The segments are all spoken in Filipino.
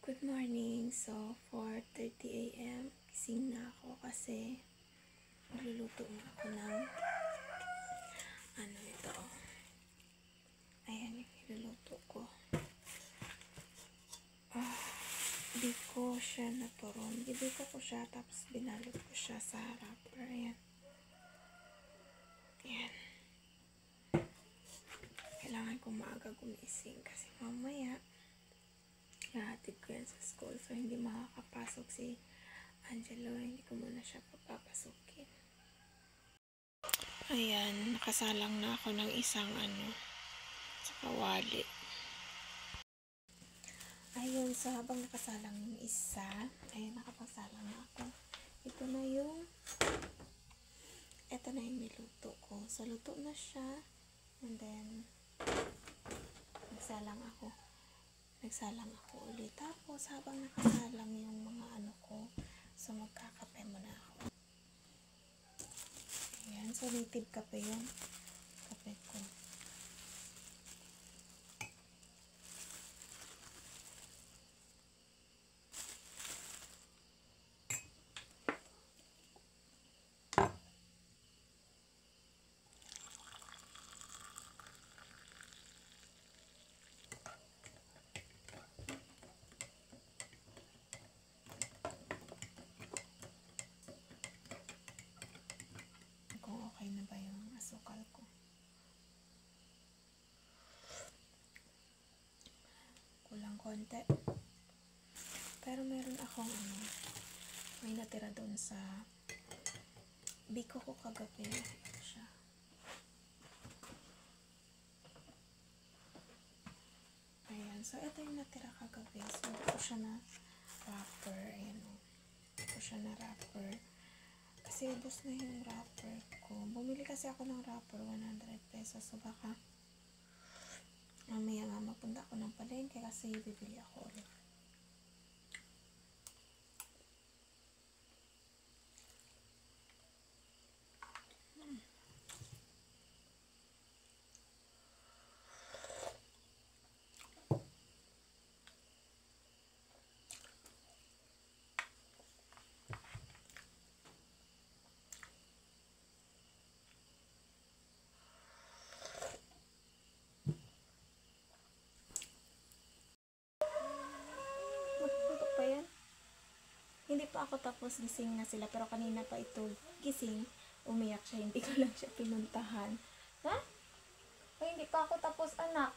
Good morning. So, 4:30 AM, gising na ako kasi magluluto na ako ng ito. Ayan yung niluluto ko. Hindi ko siya naturon. Ibiko ko siya tapos binalot ko siya sa wrapper. Ayan. Ayan. Kailangan kong maaga gumising kasi mamaya ihahatid ko yan sa school. So, hindi makakapasok si Angelo. Hindi ko muna siya papapasukin. Ayan, nakasalang na ako ng isang sa kawali. Ayun, so habang nakasalang yung isa, ayun, nakapagsalang na ako. Ito na yung niluto ko. So, luto na siya. And then, nagsalang ako ulit. Tapos, habang nakasalang yung mga ko, so magkakape muna ako. Ayan, so native kape yun. Kape ko. Okay na ba yung asukal ko? Kulang konti. Pero meron akong may natira doon sa biko ko kagabi. Ito siya. Ayan. So, ito yung natira kagabi. So, ito siya na wrapper. Ayan o. Ito siya na wrapper. Kasi ubos na yung wrapper ko. Bumili kasi ako ng wrapper, 100 pesos. So, baka mamaya nga mapunta ako ng palengke kasi bibili ako ulit. Hindi pa ako tapos, gising na sila. Pero kanina pa ito gising, umiyak siya. Hindi ko lang siya pinuntahan. Ha? Ay, hindi pa ako tapos, anak.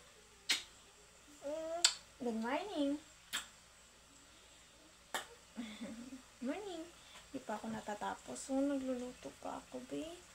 Good morning. Morning. Hindi pa ako natatapos. So, nagluluto pa ako, babe.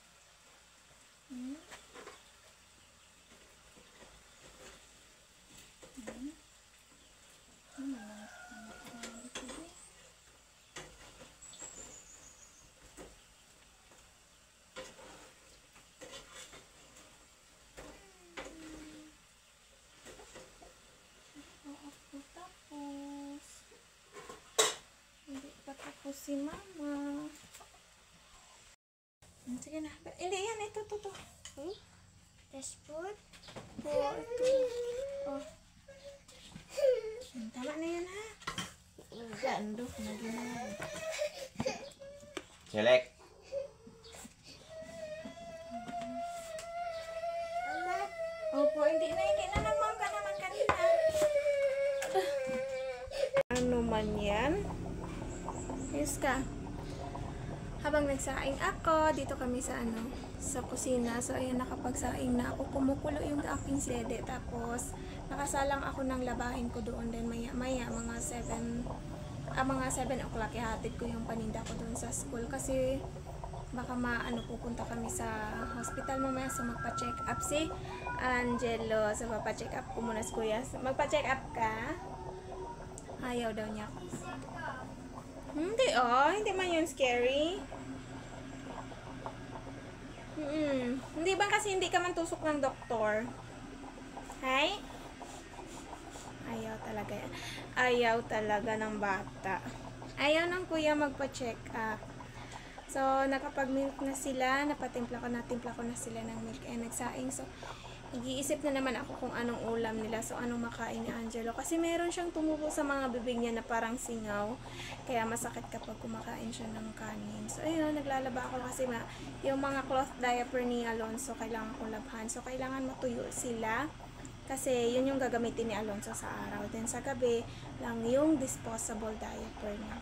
Si mama. Sige na. Hindi yan. Ito. Dashboard. Ito. Tama na yan, ha? Gandok na ginawa. Selek. Opo, hindi na. Nagmam ka naman kanina. Ano man yan? Yes ka. Habang nagsaing ako, dito kami sa sa kusina. So, ayan, nakapagsaing na ako. Kumukulo yung aking sede. Tapos, nakasalang ako ng labahin ko doon. Then, maya, mga 7 o'clock, ihatid ko yung paninda ko doon sa school. Kasi, baka pupunta kami sa hospital mamaya. So, magpa-check up si Angelo. So, magpa-check up ko muna si Kuya. Magpa-check up ka? Ayaw daw niya. Hindi man yun scary. Hindi ba kasi hindi ka man tusok ng doktor? Hay? Ayaw talaga ng bata. Ayaw ng kuya magpa-check up. So, nakapag-milk na sila. Natimpla ko na sila ng milk. Nagsaing. So, Nag-iisip na naman ako kung anong ulam nila. So, anong makain ni Angelo. Kasi meron siyang tumubo sa mga bibig niya na parang singaw. Kaya masakit kapag kumakain siya ng kanin. So, ayun, naglalaba ako kasi yung mga cloth diaper ni Alonso, kailangan ko labhan. So, kailangan matuyo sila. Kasi, yun yung gagamitin ni Alonso sa araw. Then, sa gabi, lang yung disposable diaper niya.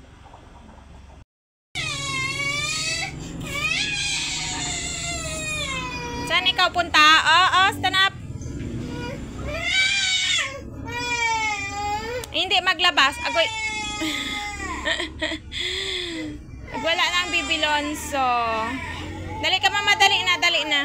Saan ikaw punta? Stand up. Hindi maglabas. Agoy. Wala nang bibilonso. Dali ka mama, dali na, dali na.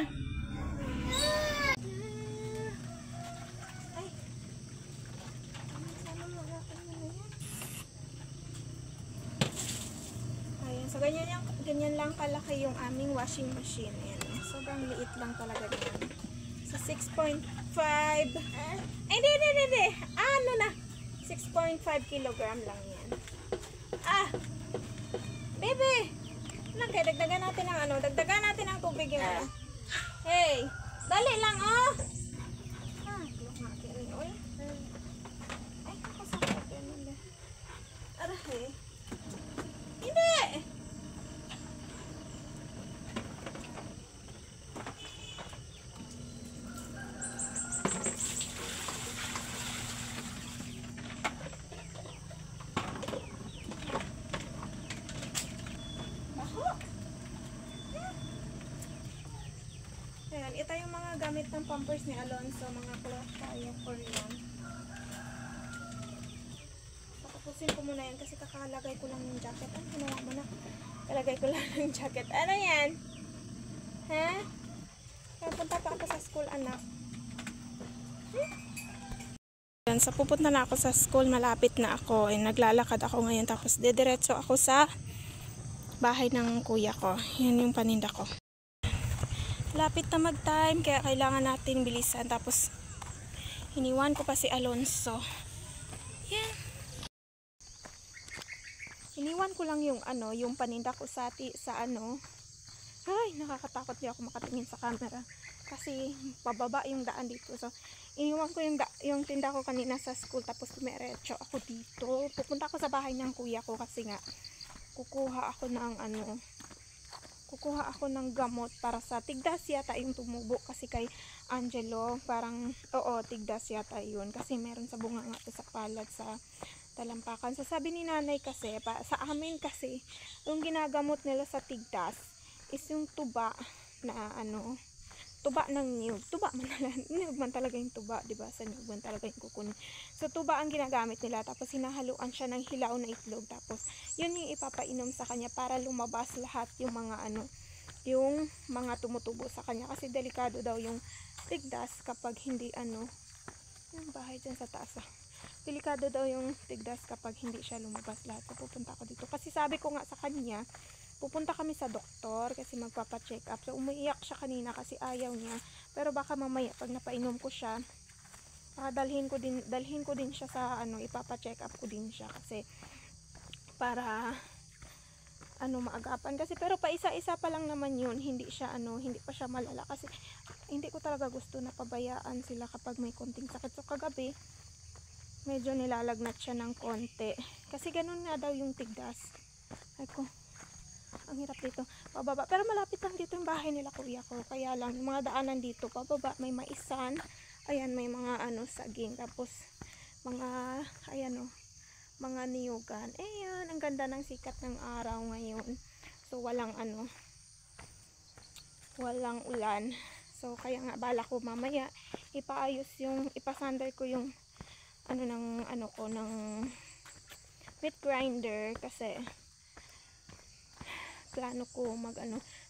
Ayan, so ganyan lang kalaki yung aming washing machine. Ayan, sobrang liit lang talaga yan. So 6.5. Hindi. Ano na? 6.5 kilogram lang yan. Bebe! Kaya dagdagan natin ng dagdagan natin ng tubig yung Hey! Dali lang, oh! Look natin yun, oy. Ay, ako sakit yun nila. Aray. Hindi! Ayan, ito yung mga gamit ng pampers ni Alonso, mga cloth diaper yan. Patapusin ko muna yan kasi kakalagay ko lang yung jacket. Ano ginawa mo na? Kalagay ko lang yung jacket. Ano yan? Ha? Kaya punta pa ako sa school, anak. Ayan, so pupunta na ako sa school. Malapit na ako. Naglalakad ako ngayon. Tapos didiretso ako sa bahay ng kuya ko. Yan yung paninda ko. Lapit na mag-time, kaya kailangan natin bilisan. Tapos, iniwan ko pa si Alonso. Yan. Iniwan ko lang yung yung paninda ko sa Ay, nakakatakot di ako makatingin sa camera. Kasi, pababa yung daan dito. So, iniwan ko yung tinda ko kanina sa school. Tapos, dumiretso ako dito. Pupunta ako sa bahay ng kuya ko kasi nga, kukuha ako ng gamot para sa tigdas yata yung tumubo kasi kay Angelo, parang tigdas yata yun kasi meron sa bunga nga sa palad sa talampakan. So sabi ni nanay kasi, sa amin kasi yung ginagamot nila sa tigdas is yung tuba na tuba ng niyog. Tuba man talaga, niyog man talaga yung tuba, diba? Sa niyog man talaga yung kukunin. So tuba ang ginagamit nila, tapos hinahaluan siya ng hilaw na itlog, tapos yun yung ipapainom sa kanya para lumabas lahat yung mga yung mga tumutubo sa kanya kasi delikado daw yung tigdas kapag hindi yung bahay dyan sa taas. Delikado daw yung tigdas kapag hindi siya lumabas lahat. So pupunta ako dito kasi sabi ko nga sa kanya, pupunta kami sa doktor kasi magpapa-check up. So umiiyak siya kanina kasi ayaw niya. Pero baka mamaya pag napainom ko siya, dalhin ko din siya sa ipapa-check up ko din siya kasi para maagapan kasi, pero pa isa-isa pa lang naman yun, hindi pa siya malala kasi hindi ko talaga gusto na pabayaan sila kapag may konting sakit. So kagabi medyo nilalagnat siya ng konti kasi ganun nga daw yung tigdas. Ay ko, ang hirap dito pababa, pero malapit lang dito yung bahay nila kuya ko, kaya lang yung mga daanan dito pababa may maisan, ayan, may mga saging, tapos mga mga niyugan. Ayan, ang ganda ng sikat ng araw ngayon. So walang walang ulan. So kaya nga bala ko mamaya ipasander ko yung ng meat grinder kasi plano ko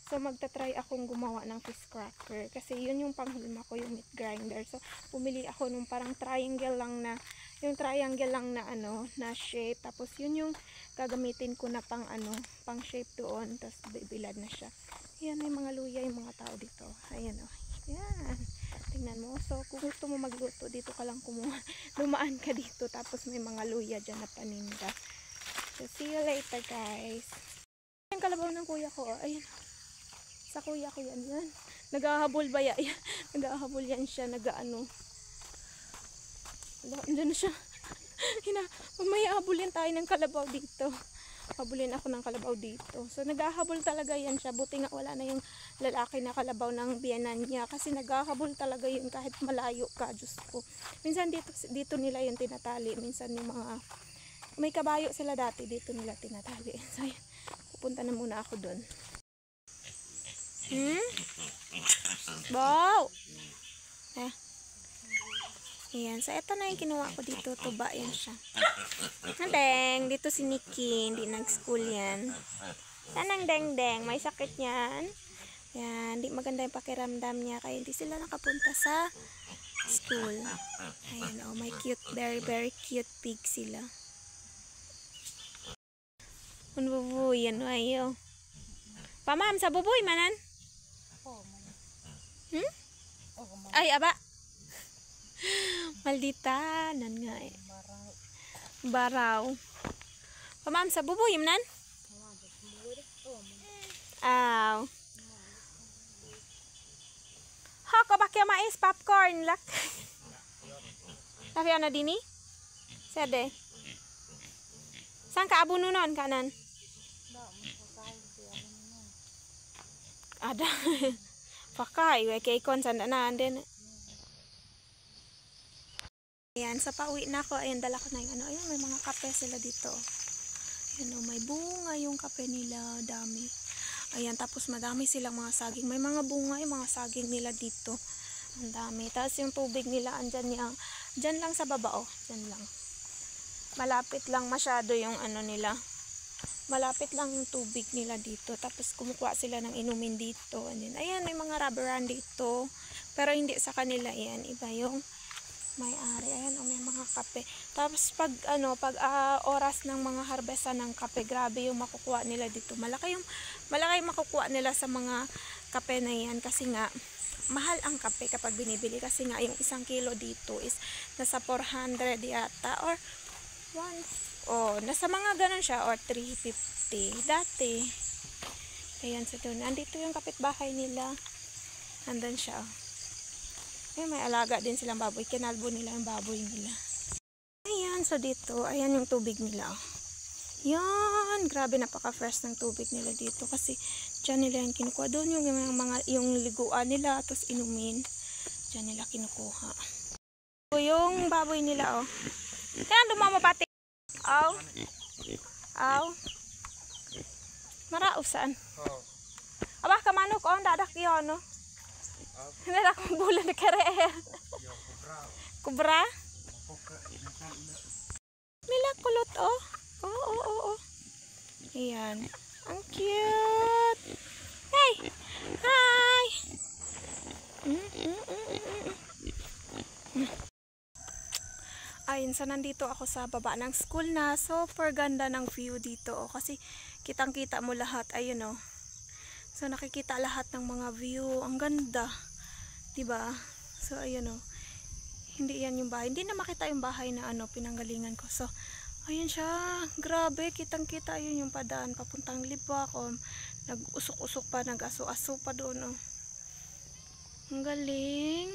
so magta-try akong gumawa ng fish cracker kasi yun yung panghulma ko, yung meat grinder. So pumili ako nung parang triangle lang na na shape, tapos yun yung gagamitin ko na pang shape doon, tapos bibilad na siya. Ayan, may mga luya yung mga tao dito. Ayan Ayan, tingnan mo. So kung gusto mo magluto, dito ka lang dumaan ka dito, tapos may mga luya dyan na paninda. So see you later guys. Yung kalabaw ng kuya ko, ayun, sa kuya ko yan. Naghahabol ba yan? Naghahabol yan siya, nag-ano. Andiyan na siya. Mamaya habulin tayo ng kalabaw dito. Habulin ako ng kalabaw dito. So naghahabol talaga yan siya. Buti nga wala na yung lalaki na kalabaw ng biyanan niya. Kasi naghahabol talaga yun kahit malayo ka. Diyos ko. Minsan dito nila yung tinatali. Minsan yung mga may kabayo sila dati. Dito nila tinatali. So yan. Pupunta na muna ako dun. Wow! Ayan. So ito na yung kinuha ko dito. Tuba yan siya. Deng, dito si Nikki, hindi nag-school yan. Sanang deng, may sakit yan. Yan, hindi maganda yung pakiramdam niya, kaya hindi sila nakapunta sa school. Ayan, oh, may cute, very cute pig sila. Unbubuy, yan, ayo. Pamam, sa bubuy manan? Ay, aba. Maldita, nan nga eh. Baraw. Pamam sa buboy man? Aw. Ha, ko bakya mais popcorn lak. Tapi ana dini? Sede. Saan ka abununon kanan? Ada. Pakai we kay kon sanda na anden. Ayan, sa pauwi na ako, ayan, dala ko na yung ano, ayan, may mga kape sila dito. Ayan, oh, may bunga yung kape nila, dami. Ayan, tapos madami silang mga saging. May mga bunga yung mga saging nila dito. Ang dami. Tapos yung tubig nila, andyan yung, dyan lang sa baba, oh, dyan lang. Malapit lang masyado yung ano nila. Malapit lang yung tubig nila dito. Tapos kumukuha sila ng inumin dito. Ayan, may mga rubberan dito. Pero hindi sa kanila, ayan, iba yung may-ari. Ayan, oh, may mga kape. Tapos pag oras ng mga harvestan ng kape, grabe yung makukuha nila dito. Malaki yung makukuha nila sa mga kape na yan kasi nga mahal ang kape kapag binibili kasi nga yung 1 kilo dito is nasa 400 yata or nasa mga ganun siya or 350 dati. Ayan, so doon. Andito yung kapitbahay nila. Andan siya, oh. May alaga din silang baboy. Kinalbo nila yung baboy nila. Ayan, so dito, ayan yung tubig nila. Yan, grabe, napaka-fresh ng tubig nila dito kasi dyan nila yung kinukuha. Doon yung liguan nila, tapos inumin. Dyan nila kinukuha. So, yung baboy nila, oh. Kaya lumamabati. Aw. Aw. Marausan. Aba, kamanok, oh, dadak yun, no? Hindi na akong bulan na kere. Kubra? Mila kulot, oh. Oo. Ayan. Ang cute. Hey! Hi! Ayun, so nandito ako sa baba ng school na. Super ganda ng view dito, oh. Kasi kitang-kita mo lahat. Ayun, oh. So nakikita lahat ng mga view. Ang ganda. Diba? So ayun, oh. Hindi yan yung bahay. Hindi na makita yung bahay na pinanggalingan ko. So ayun siya. Grabe. Kitang-kita yun yung padaan. Papuntang Libak. Nag-usok-usok pa. Nag-aso-aso pa doon, oh. Ang galing.